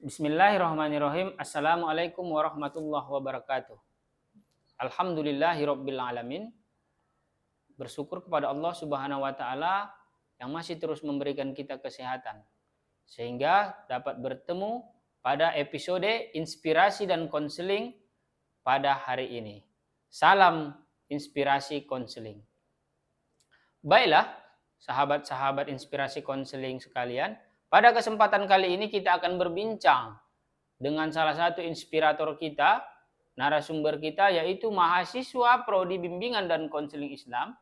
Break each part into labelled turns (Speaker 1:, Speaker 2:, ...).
Speaker 1: Bismillahirrahmanirrahim. Assalamualaikum warahmatullahi wabarakatuh. Alhamdulillahirabbil alamin. Bersyukur kepada Allah Subhanahu wa taala yang masih terus memberikan kita kesehatan sehingga dapat bertemu pada episode inspirasi dan konseling pada hari ini. Salam inspirasi konseling. Baiklah, sahabat-sahabat inspirasi konseling sekalian, pada kesempatan kali ini kita akan berbincang dengan salah satu inspirator kita, narasumber kita, yaitu mahasiswa Prodi Bimbingan dan Konseling Islam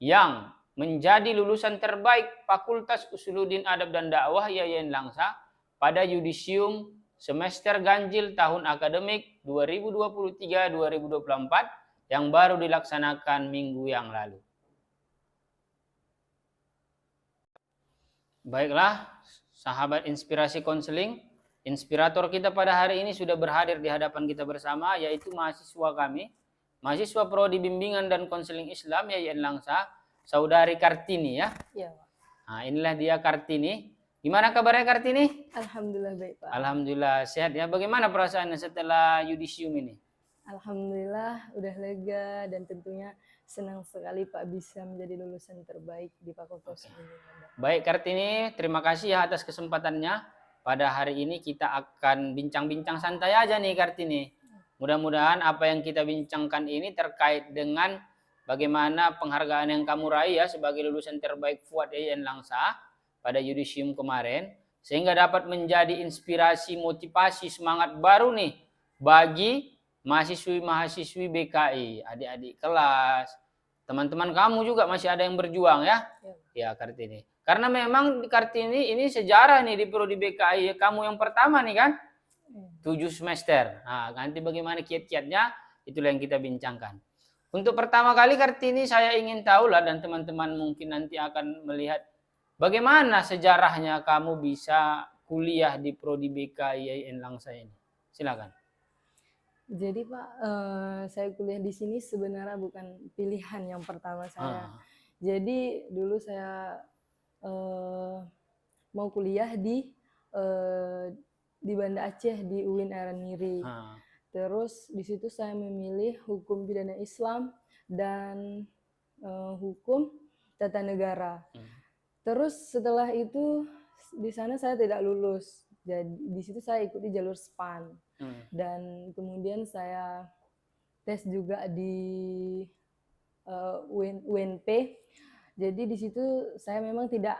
Speaker 1: yang menjadi lulusan terbaik Fakultas Usuluddin Adab dan Dakwah Yayan Langsa pada yudisium semester ganjil tahun akademik 2023-2024 yang baru dilaksanakan minggu yang lalu. Baiklah, sahabat inspirasi konseling, inspirator kita pada hari ini sudah berhadir di hadapan kita bersama, yaitu mahasiswa kami, mahasiswa Prodi Bimbingan dan Konseling Islam Yayan Langsa, Saudari Kartini ya.
Speaker 2: Iya, Pak.
Speaker 1: Nah, inilah dia Kartini. Gimana kabarnya Kartini?
Speaker 2: Alhamdulillah baik, Pak.
Speaker 1: Alhamdulillah sehat ya. Bagaimana perasaannya setelah yudisium ini?
Speaker 2: Alhamdulillah udah lega dan tentunya senang sekali Pak bisa menjadi lulusan terbaik di Fakultas Bimbingan.
Speaker 1: Baik Kartini, terima kasih ya atas kesempatannya. Pada hari ini kita akan bincang-bincang santai aja nih Kartini. Mudah-mudahan apa yang kita bincangkan ini terkait dengan bagaimana penghargaan yang kamu raih ya sebagai lulusan terbaik FUAD Yayan Langsa pada yudisium kemarin, sehingga dapat menjadi inspirasi, motivasi, semangat baru nih bagi mahasiswi-mahasiswi BKI, adik-adik kelas, teman-teman kamu juga masih ada yang berjuang ya. Ya Kartini. Karena memang di Kartini ini sejarah nih di Prodi BKI, kamu yang pertama nih kan, 7 semester. Nah, nanti bagaimana kiat-kiatnya, itulah yang kita bincangkan. Untuk pertama kali Kartini saya ingin tahu lah, dan teman-teman mungkin nanti akan melihat bagaimana sejarahnya kamu bisa kuliah di Prodi BKI Yayan Langsa ini. Silakan.
Speaker 2: Jadi Pak, saya kuliah di sini sebenarnya bukan pilihan yang pertama saya. Jadi dulu saya mau kuliah di Banda Aceh di UIN Araniri. Terus di situ saya memilih hukum pidana Islam dan hukum tata negara. Terus setelah itu di sana saya tidak lulus. Jadi di situ saya ikuti jalur SPAN. Dan kemudian saya tes juga di UNP. Jadi di situ saya memang tidak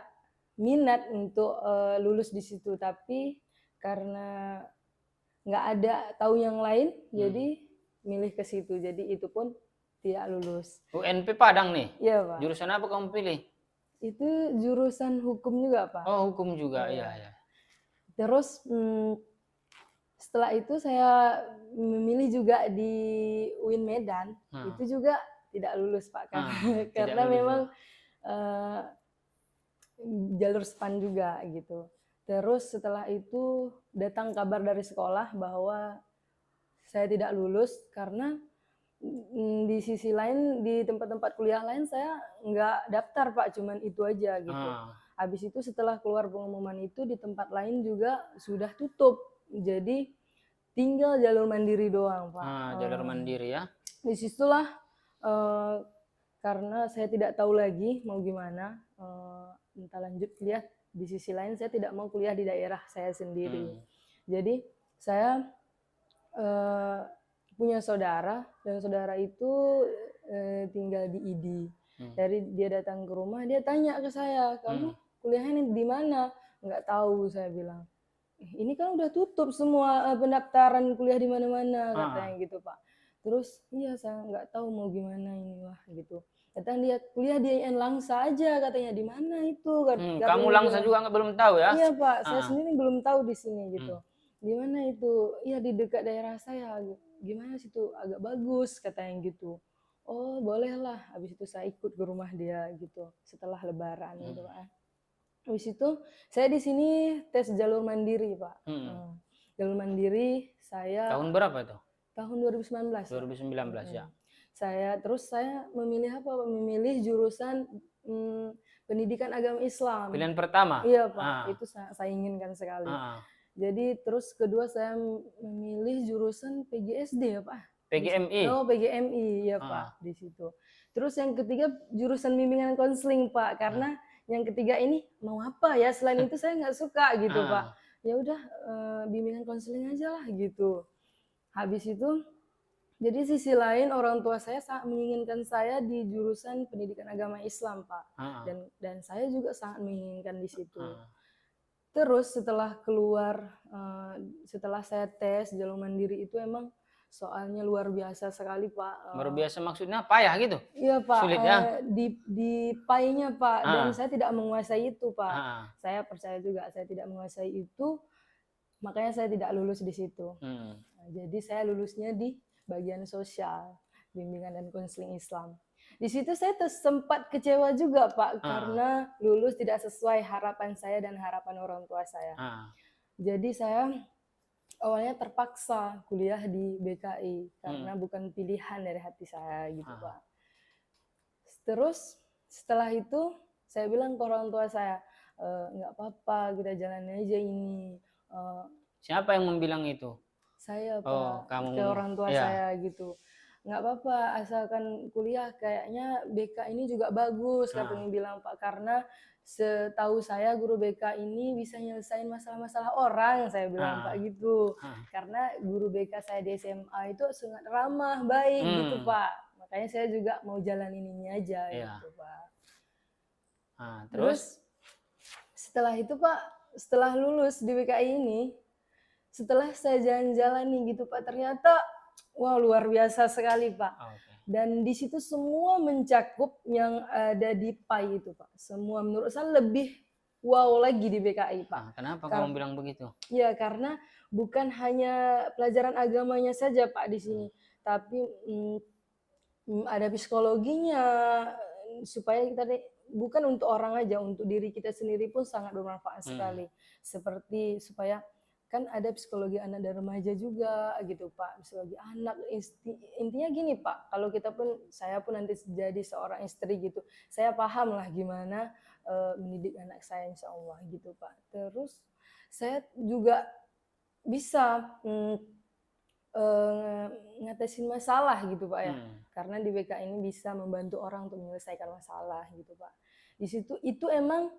Speaker 2: minat untuk lulus di situ, tapi karena nggak ada tahu yang lain, jadi milih ke situ. Jadi itu pun tidak lulus.
Speaker 1: UNP Padang nih?
Speaker 2: Iya Pak.
Speaker 1: Jurusan apa kamu pilih?
Speaker 2: Itu jurusan hukum juga Pak.
Speaker 1: Oh hukum juga, iya.
Speaker 2: Terus setelah itu saya memilih juga di UIN Medan, itu juga tidak lulus Pak, karena memang jalur SPAN juga gitu. Terus setelah itu datang kabar dari sekolah bahwa saya tidak lulus karena di sisi lain di tempat-tempat kuliah lain saya nggak daftar Pak, cuman itu aja gitu. Habis itu setelah keluar pengumuman itu di tempat lain juga sudah tutup, jadi tinggal jalur mandiri doang Pak.
Speaker 1: Jalur mandiri ya.
Speaker 2: Disitulah karena saya tidak tahu lagi mau gimana, entah lanjut kuliah di sisi lain, saya tidak mau kuliah di daerah saya sendiri. Jadi saya punya saudara, dan saudara itu tinggal di ID. Dari dia datang ke rumah, dia tanya ke saya, kamu kuliahnya di mana? Nggak tahu, saya bilang. Ini kan udah tutup semua pendaftaran kuliah di mana-mana, katanya gitu Pak. Terus iya saya nggak tahu mau gimana inilah gitu. Datang dia kuliah di Yayan Langsa aja, katanya. Di mana itu?
Speaker 1: Kamu Langsa juga belum tahu ya?
Speaker 2: Iya Pak, saya sendiri belum tahu di sini gitu. Di mana itu? Iya di dekat daerah saya. Gimana situ? Agak bagus, katanya gitu. Oh bolehlah. Habis itu saya ikut ke rumah dia gitu setelah Lebaran gitu Pak. Habis itu saya di sini tes jalur mandiri Pak. Jalur mandiri saya.
Speaker 1: Tahun berapa itu?
Speaker 2: Tahun 2019.
Speaker 1: 2019 ya.
Speaker 2: Saya memilih apa? Memilih jurusan pendidikan agama Islam.
Speaker 1: Pilihan pertama?
Speaker 2: Iya Pak, itu saya inginkan sekali. Jadi terus kedua saya memilih jurusan PGSD ya Pak.
Speaker 1: PGMI.
Speaker 2: Oh PGMI ya Pak di situ. Terus yang ketiga jurusan bimbingan konseling Pak, karena yang ketiga ini mau apa ya, selain itu saya nggak suka gitu Pak. Ya udah bimbingan konseling aja lah gitu. Habis itu jadi sisi lain orang tua saya sangat menginginkan saya di jurusan pendidikan agama Islam Pak. Dan saya juga sangat menginginkan di situ. Terus setelah keluar, setelah saya tes jalur mandiri itu emang soalnya luar biasa sekali Pak.
Speaker 1: Luar biasa maksudnya payah gitu?
Speaker 2: Iya Pak,
Speaker 1: sulit ya?
Speaker 2: di PAI-nya Pak, dan saya tidak menguasai itu Pak. Saya percaya juga saya tidak menguasai itu, makanya saya tidak lulus di situ. Nah, jadi saya lulusnya di bagian sosial, bimbingan dan konseling Islam. Di situ saya sempat kecewa juga Pak, karena lulus tidak sesuai harapan saya dan harapan orang tua saya. Jadi saya awalnya terpaksa kuliah di BKI karena bukan pilihan dari hati saya gitu Pak. Terus setelah itu saya bilang ke orang tua saya, nggak apa-apa kita jalani aja ini.
Speaker 1: Siapa yang membilang itu?
Speaker 2: Saya Pak, ke orang tua saya gitu. Nggak apa-apa asalkan kuliah, kayaknya BK ini juga bagus katanya bilang Pak, karena setahu saya guru BK ini bisa nyelesain masalah-masalah orang, saya bilang Pak gitu. Karena guru BK saya di SMA itu sangat ramah, baik gitu Pak. Makanya saya juga mau jalanin ini aja gitu Pak. Terus setelah itu Pak, setelah lulus di BKI ini, setelah saya jalan-jalan nih gitu Pak, ternyata wah luar biasa sekali Pak. Dan di situ semua mencakup yang ada di PAI itu Pak. Semua menurut saya lebih wow lagi di BKI Pak.
Speaker 1: Kenapa kamu bilang begitu?
Speaker 2: Ya karena bukan hanya pelajaran agamanya saja Pak di sini, tapi ada psikologinya, supaya kita bukan untuk orang aja, untuk diri kita sendiri pun sangat bermanfaat sekali. Seperti supaya kan ada psikologi anak dan remaja juga gitu Pak, psikologi anak. Intinya gini Pak, kalau kita pun, saya pun nanti jadi seorang istri gitu, saya paham lah gimana mendidik anak saya insya Allah gitu Pak. Terus saya juga bisa ngatasin masalah gitu Pak ya, karena di BK ini bisa membantu orang untuk menyelesaikan masalah gitu Pak. Di situ itu emang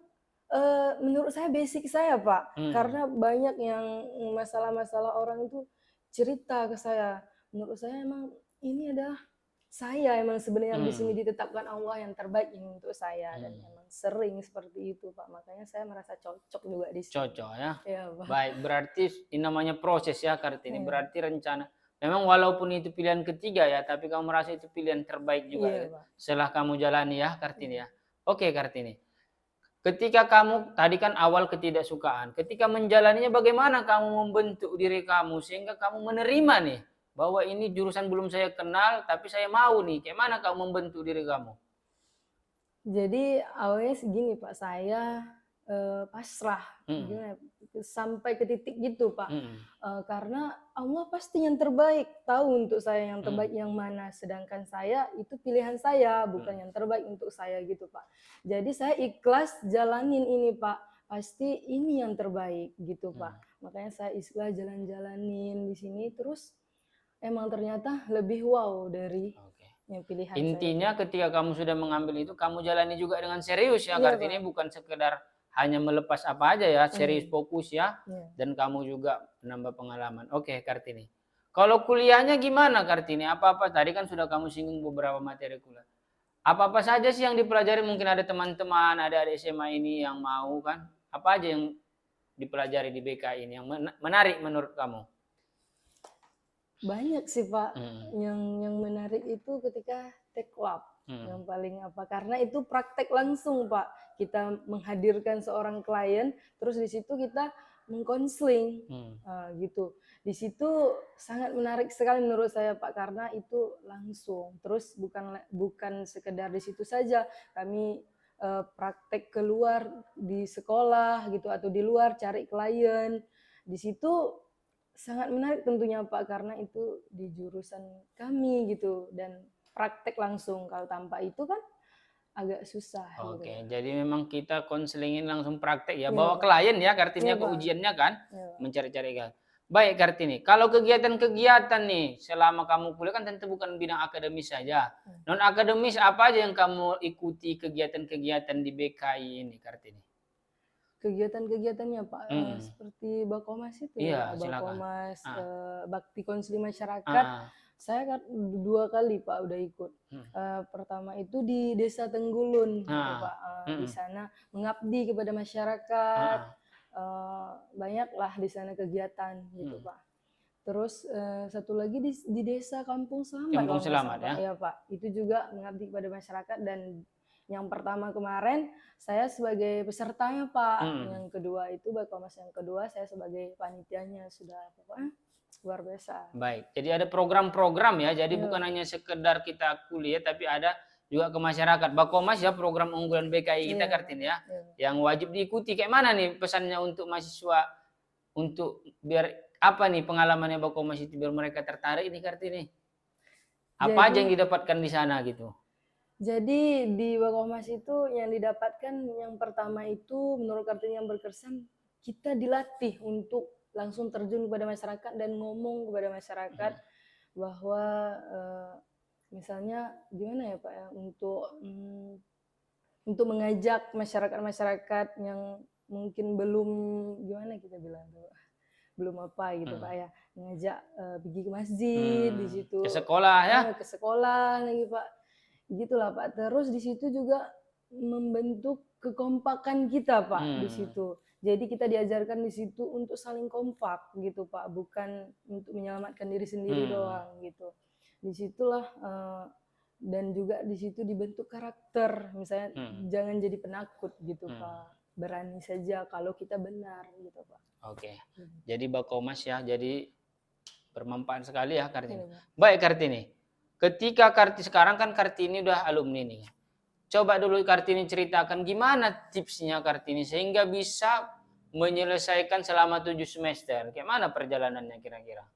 Speaker 2: menurut saya basic saya Pak, karena banyak yang masalah-masalah orang itu cerita ke saya. Menurut saya emang ini adalah saya emang sebenarnya di sini ditetapkan Allah yang terbaik ini untuk saya, dan emang sering seperti itu Pak. Makanya saya merasa cocok juga di sini.
Speaker 1: Cocok ya.
Speaker 2: Ya Pak.
Speaker 1: Baik, berarti ini namanya proses ya Kartini. Berarti rencana. Memang walaupun itu pilihan ketiga ya, tapi kamu merasa itu pilihan terbaik juga setelah kamu jalani ya Kartini ya. Oke Kartini. Ketika kamu, tadi kan awal ketidaksukaan, ketika menjalaninya bagaimana kamu membentuk diri kamu sehingga kamu menerima nih bahwa ini jurusan belum saya kenal tapi saya mau nih, kayak mana kamu membentuk diri kamu?
Speaker 2: Jadi awalnya segini Pak, saya pasrah sampai ke titik gitu Pak, karena Allah pasti yang terbaik, tahu untuk saya yang terbaik yang mana, sedangkan saya itu pilihan saya bukan yang terbaik untuk saya gitu Pak. Jadi saya ikhlas jalanin ini Pak, pasti ini yang terbaik gitu Pak. Makanya saya ikhlas jalan-jalanin di sini, terus emang ternyata lebih wow dari yang pilihan
Speaker 1: intinya saya. Ketika kamu sudah mengambil itu, kamu jalani juga dengan serius ya, artinya bukan sekedar hanya melepas apa aja ya, serius fokus ya, dan kamu juga menambah pengalaman. Oke Kartini, kalau kuliahnya gimana Kartini? Apa-apa tadi kan sudah kamu singgung beberapa materi kuliah. Apa-apa saja sih yang dipelajari? Mungkin ada teman-teman, ada SMA ini yang mau kan? Apa aja yang dipelajari di BK ini yang menarik menurut kamu?
Speaker 2: Banyak sih Pak, yang menarik itu ketika take lab, yang paling apa, karena itu praktek langsung Pak, kita menghadirkan seorang klien, terus di situ kita mengkonseling, gitu. Di situ sangat menarik sekali menurut saya Pak, karena itu langsung, terus bukan sekedar di situ saja, kami praktek keluar di sekolah gitu atau di luar cari klien, di situ sangat menarik tentunya Pak, karena itu di jurusan kami gitu dan praktek langsung. Kalau tanpa itu kan agak susah gitu.
Speaker 1: Oke, jadi memang kita konselingin langsung praktek ya,
Speaker 2: Iya,
Speaker 1: bawa
Speaker 2: Pak.
Speaker 1: klien ya Kartini
Speaker 2: Iya,
Speaker 1: ke
Speaker 2: Pak.
Speaker 1: ujiannya kan,
Speaker 2: Iya, Pak.
Speaker 1: mencari-cari kan. Baik Kartini, kalau kegiatan-kegiatan nih selama kamu kuliah kan tentu bukan bidang akademis saja. Non akademis apa aja yang kamu ikuti kegiatan-kegiatan di BKI ini Kartini?
Speaker 2: Kegiatan-kegiatannya Pak, seperti Bakomas itu ya,
Speaker 1: Iya,
Speaker 2: Pak.
Speaker 1: silakan.
Speaker 2: Bakomas, bakti konseling masyarakat.
Speaker 1: Ah,
Speaker 2: Saya kan 2 kali Pak udah ikut. Pertama itu di Desa Tenggulun, gitu, Pak. Di sana mengabdi kepada masyarakat. Banyaklah di sana kegiatan gitu Pak. Terus satu lagi di Desa Kampung Selamat.
Speaker 1: Kampung Selamat ya.
Speaker 2: Iya Pak. Itu juga mengabdi kepada masyarakat, dan yang pertama kemarin saya sebagai pesertanya Pak. Yang kedua itu Bakomas yang kedua saya sebagai panitianya, sudah pokoknya luar biasa.
Speaker 1: Baik, jadi ada program-program ya, jadi bukan hanya sekedar kita kuliah tapi ada juga ke masyarakat. Bakomas ya program unggulan BKI kita Kartini ya, yang wajib diikuti. Kayak mana nih pesannya untuk mahasiswa untuk biar apa nih pengalamannya Bakomas itu biar mereka tertarik ini Kartini? Apa aja yang didapatkan di sana gitu?
Speaker 2: Jadi di Bakomas itu yang didapatkan yang pertama itu menurut Kartini yang berkesan, kita dilatih untuk langsung terjun kepada masyarakat dan ngomong kepada masyarakat bahwa misalnya gimana ya Pak ya, untuk mengajak masyarakat-masyarakat yang mungkin belum gimana kita bilang tuh, belum apa gitu Pak ya, mengajak pergi ke masjid di situ,
Speaker 1: ke sekolah ya,
Speaker 2: ke sekolah lagi Pak, gitulah Pak. Terus di situ juga membentuk kekompakan kita Pak di situ. Jadi kita diajarkan di situ untuk saling kompak gitu Pak, bukan untuk menyelamatkan diri sendiri doang gitu. Disitulah dan juga di situ dibentuk karakter, misalnya jangan jadi penakut gitu Pak, berani saja kalau kita benar gitu Pak.
Speaker 1: Oke, jadi Bakomas ya, jadi bermanfaat sekali ya Kartini. Baik Kartini, ketika sekarang kan Kartini udah alumni nih. Coba dulu Kartini ceritakan gimana tipsnya Kartini sehingga bisa menyelesaikan selama 7 semester. Kayak mana perjalanannya kira-kira?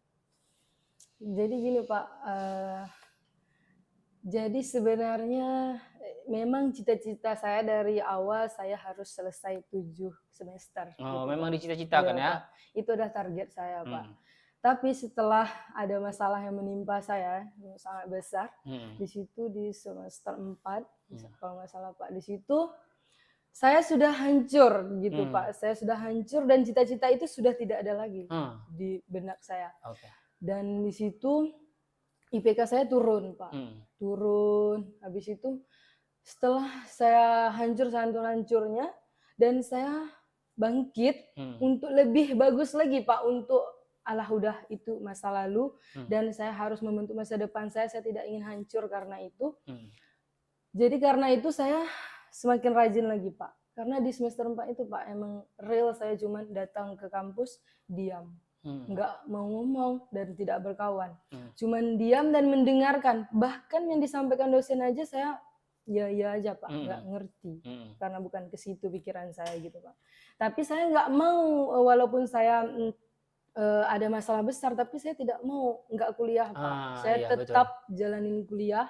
Speaker 2: Jadi gini Pak, jadi sebenarnya memang cita-cita saya dari awal saya harus selesai 7 semester.
Speaker 1: Oh,
Speaker 2: gitu,
Speaker 1: memang
Speaker 2: Pak.
Speaker 1: dicita-citakan ya?
Speaker 2: Pak. Itu udah target saya Pak. Tapi setelah ada masalah yang menimpa saya yang sangat besar, di situ di semester 4, kalau nggak salah Pak, di situ saya sudah hancur gitu Pak. Saya sudah hancur dan cita-cita itu sudah tidak ada lagi di benak saya. Dan di situ IPK saya turun Pak. Turun. Habis itu setelah saya hancur-hancurnya dan saya bangkit untuk lebih bagus lagi Pak, untuk udah itu masa lalu dan saya harus membentuk masa depan saya tidak ingin hancur karena itu. Jadi karena itu saya semakin rajin lagi Pak. Karena di semester 4 itu Pak emang real saya cuma datang ke kampus diam. Nggak mau ngomong dan tidak berkawan. Cuman diam dan mendengarkan. Bahkan yang disampaikan dosen aja saya ya aja Pak, nggak ngerti. Karena bukan ke situ pikiran saya gitu Pak. Tapi saya nggak mau, walaupun saya ada masalah besar, tapi saya tidak mau nggak kuliah Pak. Saya tetap jalanin kuliah.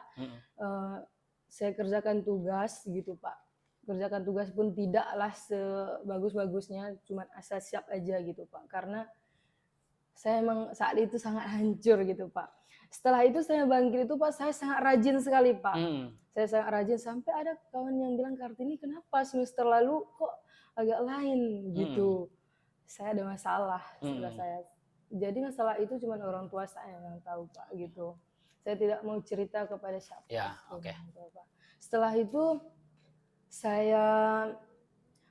Speaker 2: Saya kerjakan tugas gitu Pak. Kerjakan tugas pun tidaklah sebagus-bagusnya, cuma asal siap aja gitu Pak. Karena saya emang saat itu sangat hancur gitu Pak. Setelah itu saya bangkit itu Pak, saya sangat rajin sekali Pak. Saya sangat rajin sampai ada kawan yang bilang, Kartini kenapa semester lalu kok agak lain gitu. Saya ada masalah setelah saya. Jadi masalah itu cuma orang tua saya yang tahu Pak gitu. Saya tidak mau cerita kepada siapa.
Speaker 1: Ya, oke.
Speaker 2: Setelah itu saya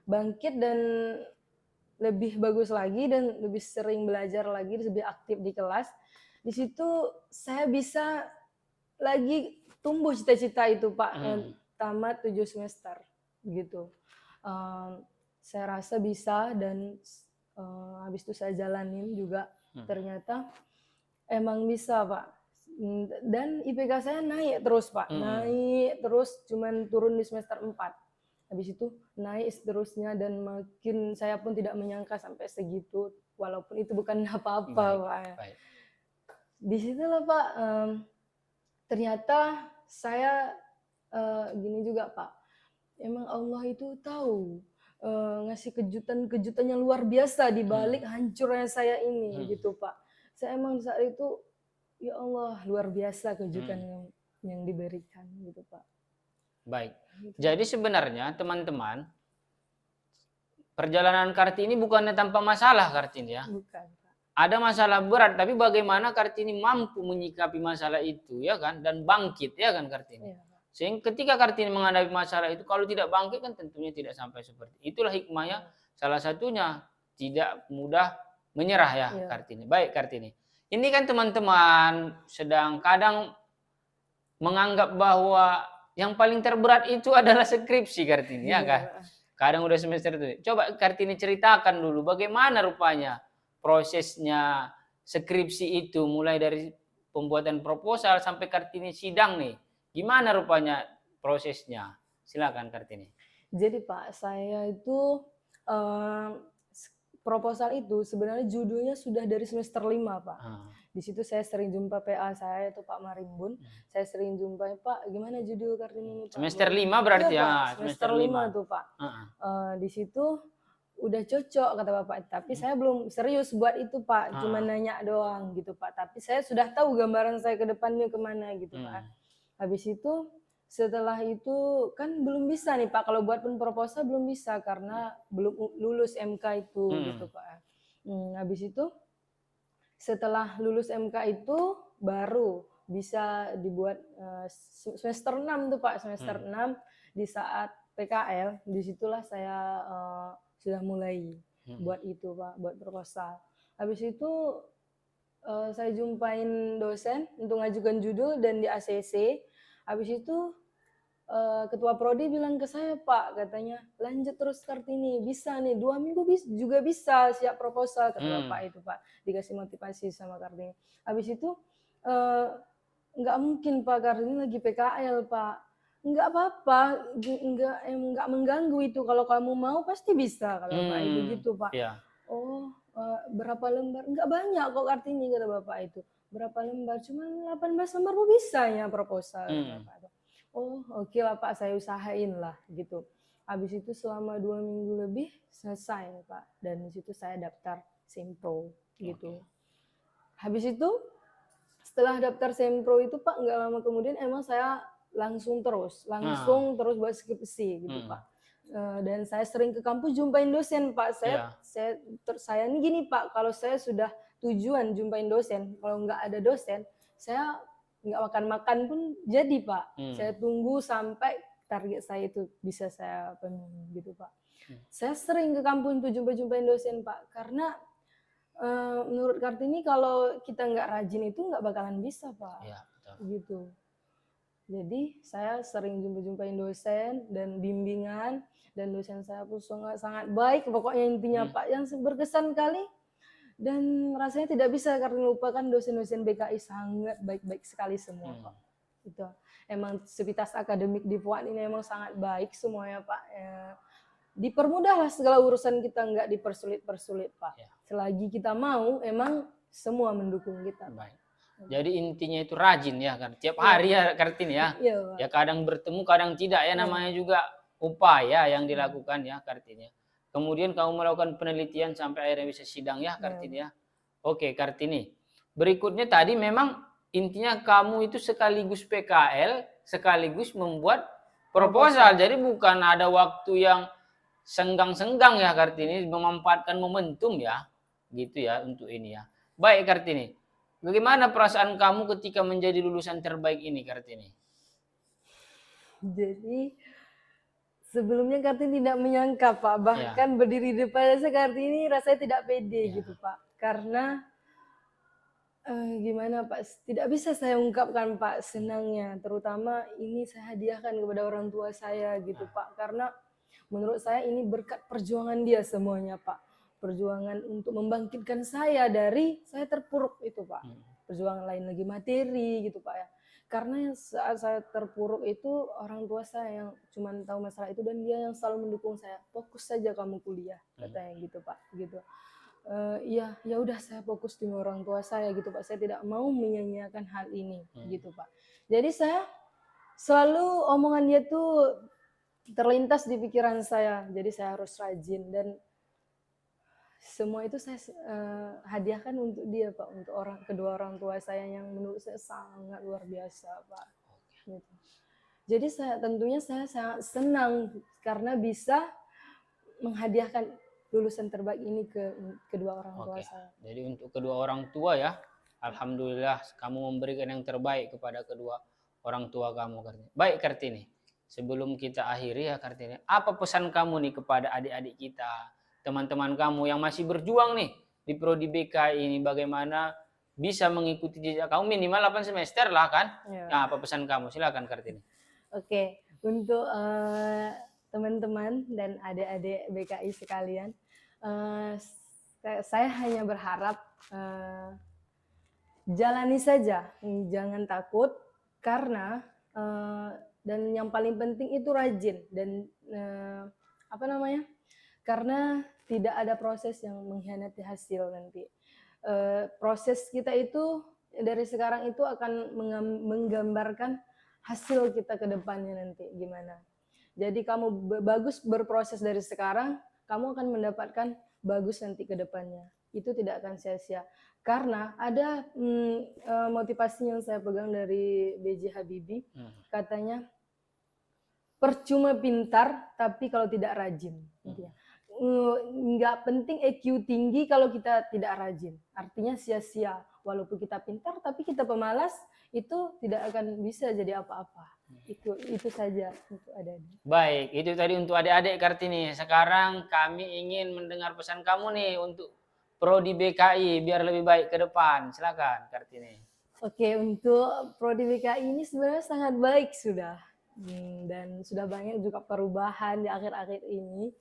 Speaker 2: bangkit dan lebih bagus lagi dan lebih sering belajar lagi, lebih aktif di kelas. Di situ saya bisa lagi tumbuh cita-cita itu Pak, tamat 7 semester gitu. Saya rasa bisa dan habis itu saya jalanin juga, ternyata emang bisa Pak. Dan IPK saya naik terus Pak, naik terus, cuman turun di semester 4. Habis itu naik seterusnya dan makin saya pun tidak menyangka sampai segitu, walaupun itu bukan apa-apa Pak. Di situlah Pak, ternyata saya gini juga Pak, emang Allah itu tahu ngasih kejutan-kejutan yang luar biasa di balik hancurnya saya ini gitu Pak. Saya emang saat itu ya Allah luar biasa kejutan yang diberikan gitu Pak.
Speaker 1: Baik. Jadi sebenarnya teman-teman, perjalanan Kartini bukannya tanpa masalah Kartini ya.
Speaker 2: Bukan Pak.
Speaker 1: Ada masalah berat, tapi bagaimana Kartini mampu menyikapi masalah itu ya kan, dan bangkit ya kan Kartini.
Speaker 2: Iya, Pak.
Speaker 1: Sehingga ketika Kartini menghadapi masalah itu, kalau tidak bangkit kan tentunya tidak sampai seperti itu. Itulah hikmahnya, salah satunya tidak mudah menyerah ya Kartini. Baik Kartini. Ini kan teman-teman sedang kadang menganggap bahwa yang paling terberat itu adalah skripsi Kartini ya kan. Kadang udah semester itu. Coba Kartini ceritakan dulu bagaimana rupanya prosesnya skripsi itu, mulai dari pembuatan proposal sampai Kartini sidang nih. Gimana rupanya prosesnya? Silakan Kartini.
Speaker 2: Jadi Pak, saya itu proposal itu sebenarnya judulnya sudah dari semester 5 Pak. Di situ saya sering jumpa PA saya itu Pak Marimbun. Saya sering jumpa, Pak gimana judul Kartini ini Pak?
Speaker 1: Semester 5 berarti
Speaker 2: ya?
Speaker 1: Pak,
Speaker 2: semester 5 tuh Pak. Di situ udah cocok kata Bapak, tapi saya belum serius buat itu Pak, cuma nanya doang gitu Pak. Tapi saya sudah tahu gambaran saya ke depannya kemana gitu Pak. Habis itu setelah itu kan belum bisa nih Pak, kalau buat pun proposal belum bisa karena belum lulus MK itu gitu Pak. Habis itu setelah lulus MK itu baru bisa dibuat semester 6 tuh Pak, semester 6 di saat PKL, disitulah saya sudah mulai buat itu Pak, buat proposal. Habis itu saya jumpain dosen untuk ngajukan judul dan di ACC. Habis itu ketua prodi bilang ke saya Pak, katanya lanjut terus Kartini, bisa nih 2 minggu juga bisa siap proposal kata Bapak itu Pak, dikasih motivasi sama Kartini. Habis itu nggak mungkin Pak, Kartini lagi PKL Pak. Nggak apa-apa, nggak mengganggu itu, kalau kamu mau pasti bisa kalau Bapak itu gitu Pak. Oh berapa lembar? Nggak banyak kok Kartini kata Bapak itu. Berapa lembar? Cuma 18 lembar kok bisa ya proposal. Bapak. Oh oke lah Pak, saya usahain lah gitu. Habis itu selama 2 minggu lebih selesai Pak. Dan di situ saya daftar Sempro gitu. Habis itu setelah daftar Sempro itu Pak, nggak lama kemudian emang saya langsung terus buat skripsi gitu Pak. Dan saya sering ke kampus jumpain dosen Pak. Saya ini gini Pak, kalau saya sudah tujuan jumpain dosen, kalau nggak ada dosen, saya nggak makan pun jadi Pak. Saya tunggu sampai target saya itu bisa saya penuhi gitu Pak. Saya sering ke kampus untuk jumpain dosen Pak, karena menurut Kartini kalau kita nggak rajin itu nggak bakalan bisa Pak. Gitu. Jadi saya sering jumpain dosen dan bimbingan, dan dosen saya pun sangat baik pokoknya intinya Pak, yang berkesan kali. Dan rasanya tidak bisa karena lupakan dosen-dosen BKI sangat baik-baik sekali semua Pak. Itu emang sivitas akademik di Fuad ini emang sangat baik semuanya Pak. Dipermudahlah segala urusan kita, nggak dipersulit Pak. Selagi kita mau, emang semua mendukung kita.
Speaker 1: Baik. Jadi intinya itu rajin ya kan, tiap hari ya Kartini ya. Ya kadang bertemu, kadang tidak ya, namanya juga upaya yang dilakukan ya Kartini. Kemudian kamu melakukan penelitian sampai akhirnya bisa sidang ya Kartini ya. Oke Kartini. Berikutnya tadi memang intinya kamu itu sekaligus PKL, sekaligus membuat proposal. Jadi bukan ada waktu yang senggang-senggang ya Kartini, memanfaatkan momentum ya. Gitu ya untuk ini ya. Baik Kartini. Bagaimana perasaan kamu ketika menjadi lulusan terbaik ini Kartini?
Speaker 2: Jadi sebelumnya Kartini tidak menyangka Pak, bahkan berdiri di depan saya Kartini rasanya tidak pede gitu Pak, karena gimana Pak, tidak bisa saya ungkapkan Pak senangnya, terutama ini saya hadiahkan kepada orang tua saya gitu Pak, karena menurut saya ini berkat perjuangan dia semuanya Pak, perjuangan untuk membangkitkan saya dari saya terpuruk itu Pak, perjuangan lain lagi materi gitu Pak ya. Karena saat saya terpuruk itu orang tua saya yang cuma tahu masalah itu, dan dia yang selalu mendukung saya, fokus saja kamu kuliah katanya gitu Pak gitu. Ya udah saya fokus dengan orang tua saya gitu Pak, saya tidak mau menyia-nyiakan hal ini gitu Pak. Jadi saya selalu omongan dia tuh terlintas di pikiran saya, jadi saya harus rajin, dan semua itu saya hadiahkan untuk dia, Pak, untuk kedua orang tua saya yang menurut saya sangat luar biasa, Pak. Gitu. Jadi tentunya saya sangat senang karena bisa menghadiahkan lulusan terbaik ini ke kedua orang tua saya.
Speaker 1: Jadi untuk kedua orang tua ya, alhamdulillah kamu memberikan yang terbaik kepada kedua orang tua kamu, Kartini. Baik, Kartini. Sebelum kita akhiri ya, Kartini, apa pesan kamu nih kepada adik-adik kita, teman-teman kamu yang masih berjuang nih di Prodi BK ini, bagaimana bisa mengikuti jejak kamu minimal 8 semester lah kan? Ya. Nah, apa pesan kamu? Silakan, Kartini.
Speaker 2: Oke, untuk teman-teman dan adik-adik BKI sekalian, saya hanya berharap jalani saja, jangan takut, karena dan yang paling penting itu rajin, dan karena tidak ada proses yang mengkhianati hasil nanti. Proses kita itu dari sekarang itu akan menggambarkan hasil kita ke depannya nanti gimana. Jadi kamu bagus berproses dari sekarang, kamu akan mendapatkan bagus nanti ke depannya. Itu tidak akan sia-sia. Karena ada motivasi yang saya pegang dari B.J. Habibie, katanya percuma pintar tapi kalau tidak rajin. Nggak penting EQ tinggi kalau kita tidak rajin. Artinya sia-sia. Walaupun kita pintar tapi kita pemalas, itu tidak akan bisa jadi apa-apa. Itu saja untuk adik-adik.
Speaker 1: Baik, itu tadi untuk adik-adik, Kartini. Sekarang kami ingin mendengar pesan kamu nih untuk Prodi BKI biar lebih baik ke depan. Silakan, Kartini.
Speaker 2: Oke, untuk Prodi BKI ini sebenarnya sangat baik sudah. Dan sudah banyak juga perubahan di akhir-akhir ini.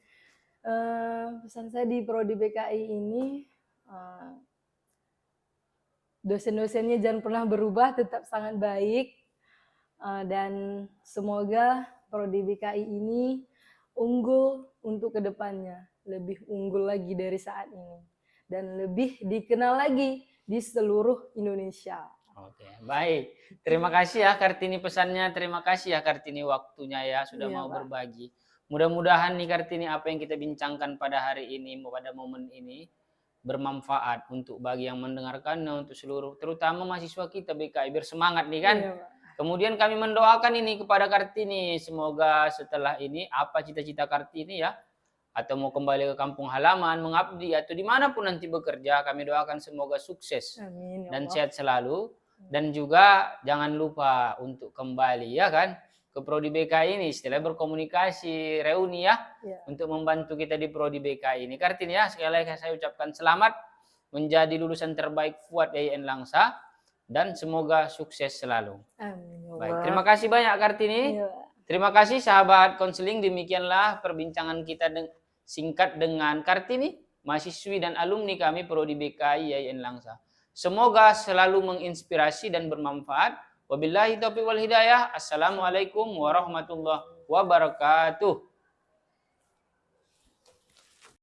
Speaker 2: Pesan saya di Prodi BKI ini, dosen-dosennya jangan pernah berubah, tetap sangat baik, dan semoga Prodi BKI ini unggul untuk kedepannya, lebih unggul lagi dari saat ini, dan lebih dikenal lagi di seluruh Indonesia. Oke,
Speaker 1: baik. Terima kasih ya Kartini pesannya, terima kasih ya Kartini waktunya ya sudah mau berbagi. Mudah-mudahan nih Kartini apa yang kita bincangkan pada hari ini, pada momen ini bermanfaat untuk bagi yang mendengarkannya, untuk seluruh terutama mahasiswa kita BKI bersemangat nih kan. Kemudian kami mendoakan ini kepada Kartini, semoga setelah ini apa cita-cita Kartini ya, atau mau kembali ke kampung halaman, mengabdi atau dimanapun nanti bekerja, kami doakan semoga sukses.
Speaker 2: Amin,
Speaker 1: dan sehat selalu. Dan juga jangan lupa untuk kembali ya kan ke Prodi BKI ini setelah berkomunikasi reuni ya, untuk membantu kita di Prodi BKI ini. Kartini ya, sekali lagi saya ucapkan selamat menjadi lulusan terbaik Fuad YIN Langsa dan semoga sukses selalu.
Speaker 2: Amin.
Speaker 1: Baik, terima kasih banyak Kartini. Terima kasih sahabat konseling, demikianlah perbincangan kita singkat dengan Kartini, mahasiswi dan alumni kami Prodi BKI YIN Langsa. Semoga selalu menginspirasi dan bermanfaat. Wabillahi taufiq wal hidayah. Assalamualaikum warahmatullahi wabarakatuh.